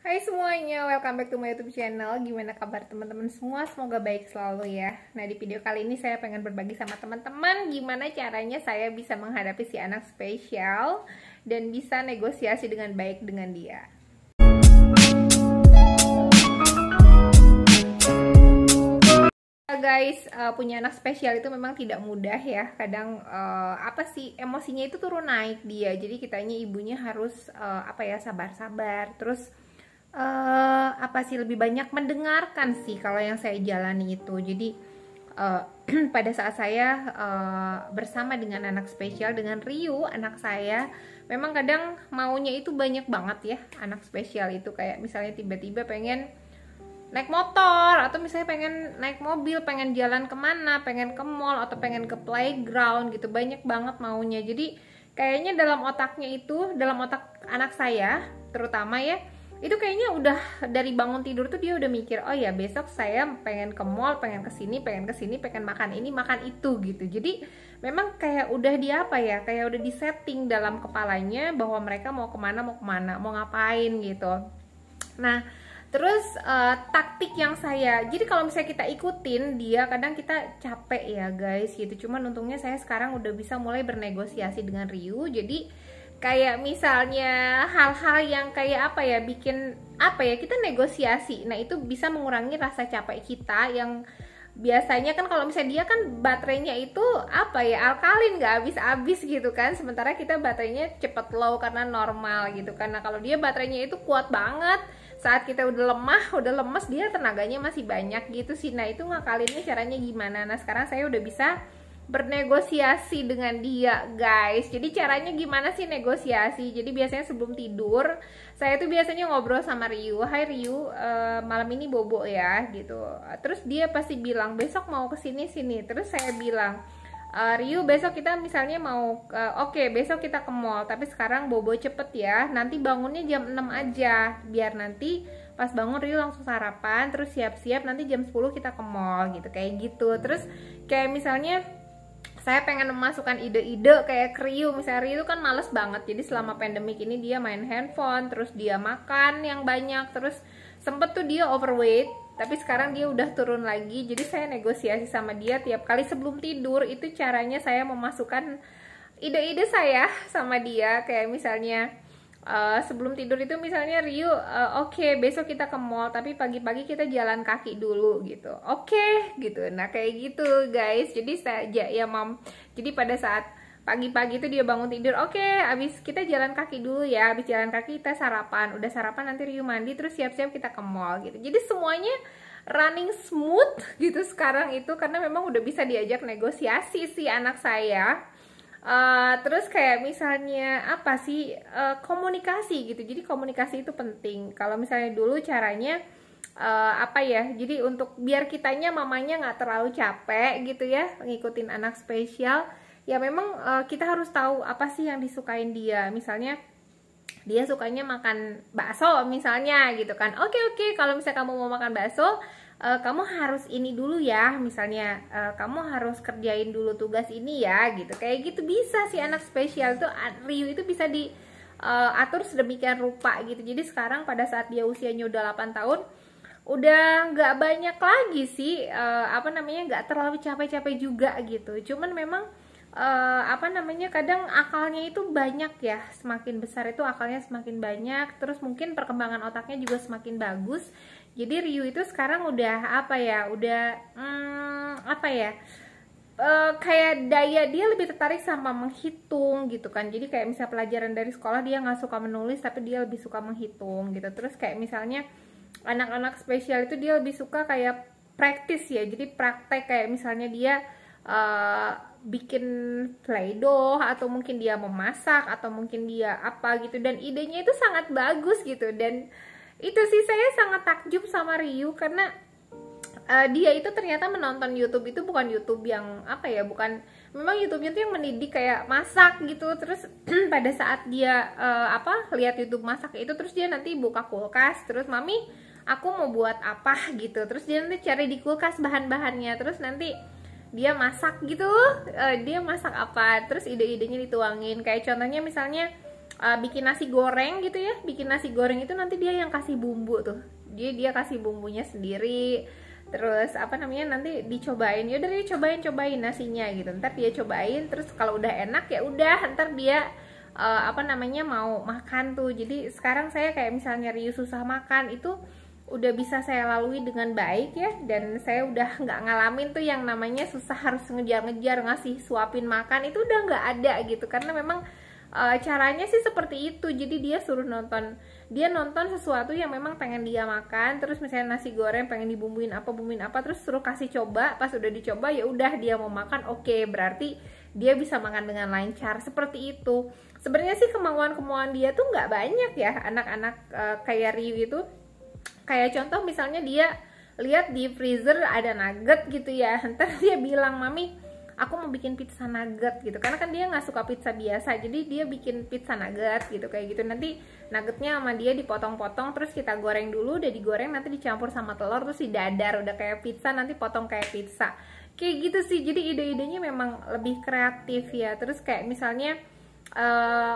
Hai semuanya, welcome back to my YouTube channel. Gimana kabar teman-teman semua? Semoga baik selalu ya. Nah, di video kali ini saya pengen berbagi sama teman-teman gimana caranya saya bisa menghadapi si anak spesial dan bisa negosiasi dengan baik dengan dia. Guys, punya anak spesial itu memang tidak mudah ya. Kadang emosinya itu turun naik dia. Jadi kitanya ibunya harus sabar-sabar. Terus lebih banyak mendengarkan sih kalau yang saya jalani itu. Jadi pada saat saya bersama dengan anak spesial, dengan Ryu anak saya, memang kadang maunya itu banyak banget ya. Anak spesial itu kayak misalnya tiba-tiba pengen naik motor, atau misalnya pengen naik mobil, pengen jalan kemana, pengen ke mall, atau pengen ke playground gitu. Banyak banget maunya. Jadi kayaknya dalam otaknya itu, dalam otak anak saya terutama ya, itu kayaknya udah dari bangun tidur tuh dia udah mikir, oh ya besok saya pengen ke mall, pengen kesini, pengen makan ini, makan itu gitu. Jadi memang kayak udah kayak udah disetting dalam kepalanya bahwa mereka mau kemana, mau ngapain gitu. Nah, terus taktik yang jadi kalau misalnya kita ikutin dia, kadang kita capek ya guys gitu. Cuman untungnya saya sekarang udah bisa mulai bernegosiasi dengan Ryu. Jadi kayak misalnya hal-hal yang kayak bikin kita negosiasi. Nah, itu bisa mengurangi rasa capek kita yang biasanya kan kalau misalnya dia kan baterainya itu alkalin, nggak habis-habis gitu kan, sementara kita baterainya cepet low karena normal gitu. Karena kalau dia baterainya itu kuat banget, saat kita udah lemah, udah lemes, dia tenaganya masih banyak gitu sih. Nah, itu ngakalinnya caranya gimana? Nah, sekarang saya udah bisa bernegosiasi dengan dia guys. Jadi caranya gimana sih negosiasi? Jadi biasanya sebelum tidur saya tuh biasanya ngobrol sama Ryu. Hai Ryu, malam ini bobo ya gitu. Terus dia pasti bilang besok mau kesini sini. Terus saya bilang, Ryu besok kita misalnya mau oke, besok kita ke mall, tapi sekarang bobo cepet ya, nanti bangunnya jam 6 aja biar nanti pas bangun Ryu langsung sarapan, terus siap-siap nanti jam 10 kita ke mall gitu, kayak gitu. Terus kayak misalnya saya pengen memasukkan ide-ide kayak ke Ryu, misalnya Ryu kan males banget, jadi selama pandemik ini dia main handphone, terus dia makan yang banyak, terus sempet tuh dia overweight, tapi sekarang dia udah turun lagi. Jadi saya negosiasi sama dia tiap kali sebelum tidur. Itu caranya saya memasukkan ide-ide saya sama dia. Kayak misalnya sebelum tidur itu misalnya Ryu, oke, besok kita ke mall, tapi pagi-pagi kita jalan kaki dulu gitu. Oke, gitu. Nah, kayak gitu guys. Jadi jadi pada saat pagi-pagi itu dia bangun tidur, oke, abis kita jalan kaki dulu ya, abis jalan kaki kita sarapan, udah sarapan nanti Ryu mandi, terus siap-siap kita ke mall gitu. Jadi semuanya running smooth gitu sekarang itu, karena memang udah bisa diajak negosiasi si anak saya. Terus kayak misalnya komunikasi gitu. Jadi komunikasi itu penting. Kalau misalnya dulu caranya jadi untuk biar kitanya mamanya nggak terlalu capek gitu ya ngikutin anak spesial, ya memang kita harus tahu apa sih yang disukain dia. Misalnya dia sukanya makan bakso misalnya gitu kan. Oke, kalau misalnya kamu mau makan bakso, kamu harus ini dulu ya, misalnya kamu harus kerjain dulu tugas ini ya gitu. Kayak gitu bisa sih anak spesial tuh, Ryu itu bisa diatur sedemikian rupa gitu. Jadi sekarang pada saat dia usianya udah 8 tahun, udah nggak banyak lagi sih nggak terlalu capek-capek juga gitu. Cuman memang kadang akalnya itu banyak ya, semakin besar itu akalnya semakin banyak, terus mungkin perkembangan otaknya juga semakin bagus. Jadi Ryu itu sekarang udah kayak daya dia lebih tertarik sama menghitung gitu kan. Jadi kayak misalnya pelajaran dari sekolah dia nggak suka menulis, tapi dia lebih suka menghitung gitu. Terus kayak misalnya anak-anak spesial itu dia lebih suka kayak praktis ya, jadi praktek, kayak misalnya dia bikin play-doh, atau mungkin dia memasak, atau mungkin dia gitu, dan idenya itu sangat bagus gitu. Dan itu sih saya sangat takjub sama Ryu, karena dia itu ternyata menonton YouTube itu bukan YouTube yang memang YouTube-nya tuh yang mendidik kayak masak gitu. Terus pada saat dia lihat YouTube masak itu, terus dia nanti buka kulkas, terus mami aku mau buat apa gitu, terus dia nanti cari di kulkas bahan-bahannya, terus nanti dia masak gitu. Dia masak apa, terus ide-idenya dituangin. Kayak contohnya misalnya bikin nasi goreng gitu ya, bikin nasi goreng itu nanti dia yang kasih bumbu tuh, dia kasih bumbunya sendiri. Terus apa namanya, nanti dicobain, yaudah dia cobain nasinya gitu, ntar dia cobain, terus kalau udah enak ya udah ntar dia apa namanya mau makan tuh. Jadi sekarang saya kayak misalnya Ryu susah makan itu udah bisa saya lalui dengan baik ya, dan saya udah nggak ngalamin tuh yang namanya susah harus ngejar-ngejar ngasih suapin makan, itu udah nggak ada gitu, karena memang caranya sih seperti itu. Jadi dia suruh nonton, dia nonton sesuatu yang memang pengen dia makan, terus misalnya nasi goreng pengen bumbuin apa, terus suruh kasih coba, pas udah dicoba ya udah dia mau makan, oke, berarti dia bisa makan dengan lancar, seperti itu. Sebenarnya sih kemauan dia tuh nggak banyak ya anak-anak kayak Ryu itu. Kayak contoh misalnya dia lihat di freezer ada nugget gitu ya, ntar dia bilang, mami aku mau bikin pizza nugget gitu, karena kan dia nggak suka pizza biasa, jadi dia bikin pizza nugget gitu, kayak gitu. Nanti nuggetnya sama dia dipotong-potong, terus kita goreng dulu, udah digoreng nanti dicampur sama telur, terus didadar, udah kayak pizza, nanti potong kayak pizza, kayak gitu sih. Jadi ide-idenya memang lebih kreatif ya. Terus kayak misalnya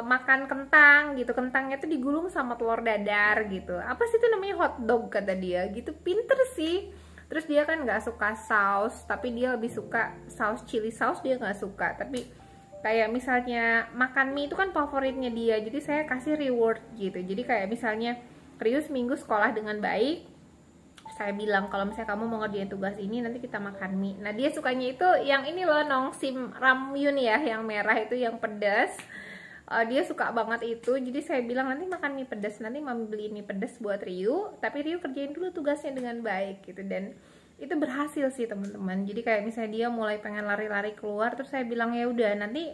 makan kentang gitu, kentangnya tuh digulung sama telur dadar gitu, apa sih itu namanya, hotdog kata dia gitu, pinter sih. Terus dia kan nggak suka saus, tapi dia lebih suka saus chili saus, dia nggak suka. Tapi kayak misalnya makan mie itu kan favoritnya dia, jadi saya kasih reward gitu. Jadi kayak misalnya Ryu seminggu sekolah dengan baik, saya bilang kalau misalnya kamu mau ngerjain tugas ini nanti kita makan mie. Nah dia sukanya itu yang ini loh, Nongsim Ramyun ya, yang merah itu, yang pedas. Dia suka banget itu. Jadi saya bilang nanti makan mie pedas, nanti mami beli mie pedas buat Ryu, tapi Ryu kerjain dulu tugasnya dengan baik gitu. Dan itu berhasil sih teman-teman. Jadi kayak misalnya dia mulai pengen lari-lari keluar, terus saya bilang ya udah nanti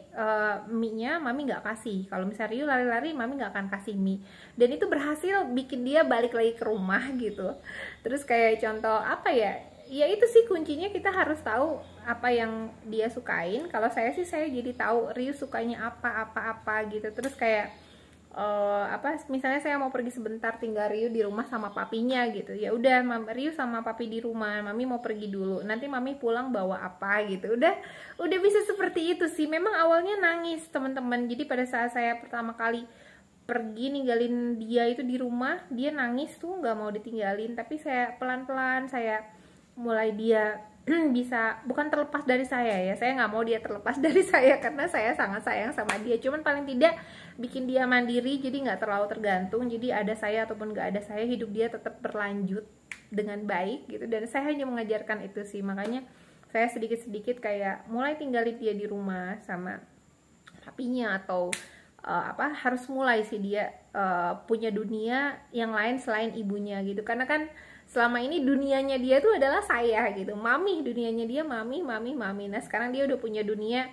mie-nya mami nggak kasih, kalau misalnya Ryu lari-lari mami nggak akan kasih mie. Dan itu berhasil bikin dia balik lagi ke rumah gitu. Terus kayak contoh apa ya, ya itu sih kuncinya, kita harus tahu apa yang dia sukain. Kalau saya sih saya jadi tahu Ryu sukanya apa gitu. Terus kayak apa misalnya saya mau pergi sebentar, tinggal Ryu di rumah sama papinya gitu, ya udah Ryu sama papi di rumah, mami mau pergi dulu, nanti mami pulang bawa apa gitu. Udah bisa seperti itu sih. Memang awalnya nangis teman-teman. Jadi pada saat saya pertama kali pergi ninggalin dia itu di rumah, dia nangis tuh nggak mau ditinggalin. Tapi saya pelan-pelan saya mulai dia bisa bukan terlepas dari saya ya, saya nggak mau dia terlepas dari saya karena saya sangat sayang sama dia. Cuman paling tidak bikin dia mandiri, jadi nggak terlalu tergantung. Jadi ada saya ataupun nggak ada saya, hidup dia tetap berlanjut dengan baik gitu. Dan saya hanya mengajarkan itu sih. Makanya saya sedikit-sedikit kayak mulai tinggalin dia di rumah sama papinya, atau apa harus mulai sih dia punya dunia yang lain selain ibunya gitu. Karena kan selama ini dunianya dia tuh adalah saya gitu, mami, dunianya dia mami. Nah sekarang dia udah punya dunia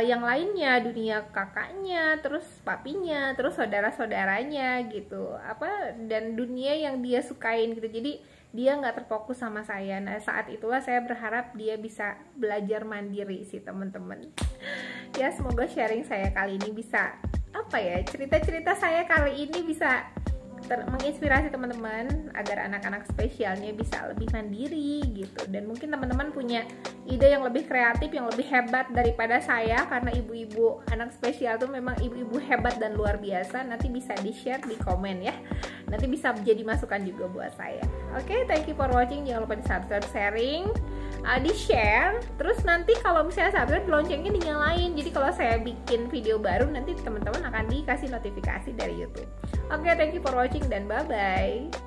yang lainnya, dunia kakaknya, terus papinya, terus saudara-saudaranya gitu, apa, dan dunia yang dia sukain gitu. Jadi dia nggak terfokus sama saya. Nah saat itulah saya berharap dia bisa belajar mandiri sih teman-teman. Ya semoga sharing saya kali ini bisa apa ya, cerita-cerita saya kali ini bisa menginspirasi teman-teman agar anak-anak spesialnya bisa lebih mandiri gitu. Dan mungkin teman-teman punya ide yang lebih kreatif, yang lebih hebat daripada saya, karena ibu-ibu anak spesial tuh memang ibu-ibu hebat dan luar biasa. Nanti bisa di-share di komen ya, nanti bisa jadi masukan juga buat saya. Oke, thank you for watching. Jangan lupa di-subscribe, sharing, di-share. Terus nanti kalau misalnya subscribe, loncengnya dinyalain. Jadi kalau saya bikin video baru nanti teman-teman akan dikasih notifikasi dari YouTube. Oke, thank you for watching dan bye-bye.